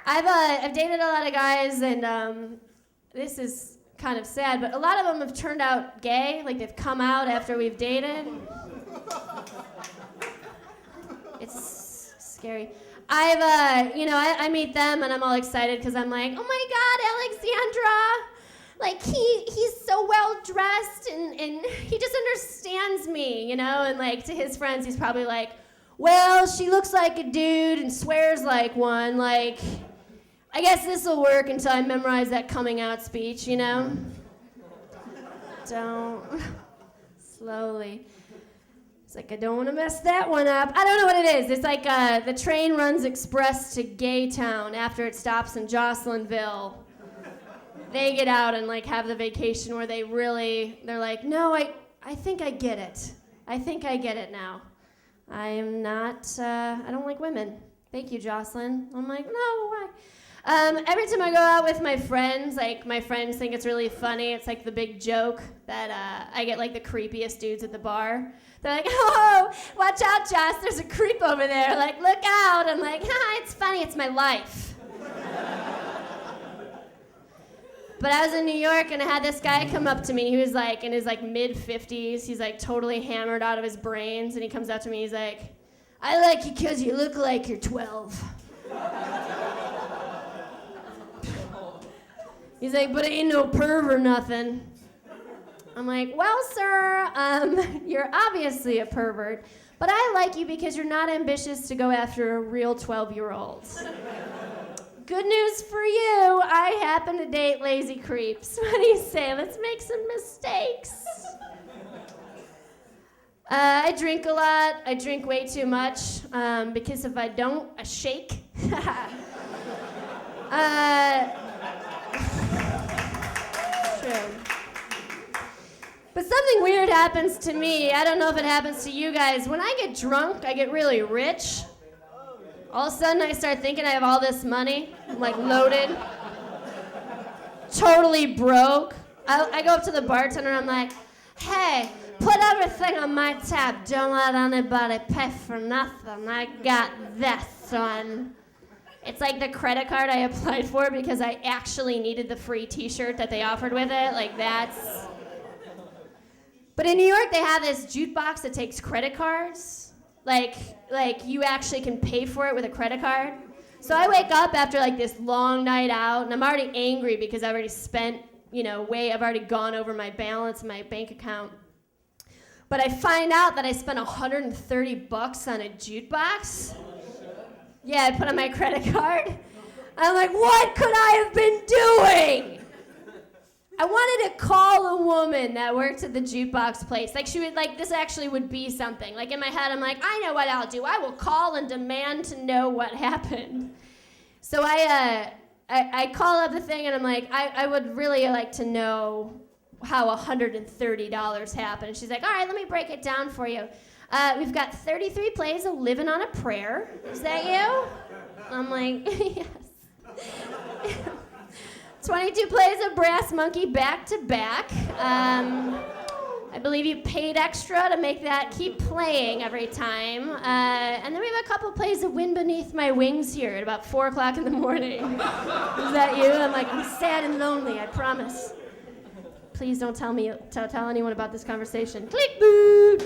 I've dated a lot of guys, and this is kind of sad, but a lot of them have turned out gay, like they've come out after we've dated. It's scary. I meet them and I'm all excited because I'm like, oh my God, Alexandra! Like, he's so well dressed and he just understands me, and like to his friends, he's probably like, well, she looks like a dude and swears like one, like, I guess this will work until I memorize that coming out speech, Don't. Slowly. It's like, I don't want to mess that one up. I don't know what it is. It's like the train runs express to Gay Town after it stops in Jocelynville. They get out and like have the vacation where they're like, no, I think I get it. I think I get it now. I am not, I don't like women. Thank you, Joselyn. I'm like, no, why? Every time I go out with my friends, like my friends think it's really funny. It's like the big joke that I get like the creepiest dudes at the bar. They're like, oh, watch out, Joss, there's a creep over there. Like, look out. I'm like, it's funny, it's my life. But I was in New York and I had this guy come up to me. He was like in his like mid-50s. He's like totally hammered out of his brains. And he comes up to me, he's like, I like you because you look like you're 12. He's like, but I ain't no perv or nothing. I'm like, well, sir, you're obviously a pervert, but I like you because you're not ambitious to go after a real 12-year-old. Good news for you, I happen to date lazy creeps. What do you say? Let's make some mistakes. I drink a lot. I drink way too much because if I don't, I shake. True. But something weird happens to me. I don't know if it happens to you guys. When I get drunk, I get really rich. All of a sudden, I start thinking I have all this money. I'm like loaded. Totally broke. I go up to the bartender and I'm like, hey, put everything on my tab. Don't let anybody pay for nothing. I got this one. It's like the credit card I applied for because I actually needed the free t-shirt that they offered with it. Like, that's... But in New York, they have this jukebox that takes credit cards. Like you actually can pay for it with a credit card. So I wake up after like this long night out, and I'm already angry because I've already spent, I've already gone over my balance in my bank account. But I find out that I spent $130 on a jukebox. Yeah, I put on my credit card. I'm like, what could I have been doing? I wanted to call a woman that worked at the jukebox place. Like, she would, like, this actually would be something. Like, in my head, I'm like, I know what I'll do. I will call and demand to know what happened. So I call up the thing, and I'm like, I would really like to know how $130 happened. And she's like, all right, let me break it down for you. We've got 33 plays of Living on a Prayer. Is that you? I'm like, yes. 22 plays of Brass Monkey back to back. I believe you paid extra to make that keep playing every time. And then we have a couple plays of Wind Beneath My Wings here at about 4 o'clock in the morning. Is that you? I'm like, I'm sad and lonely, I promise. Please don't tell anyone about this conversation. Click, boo!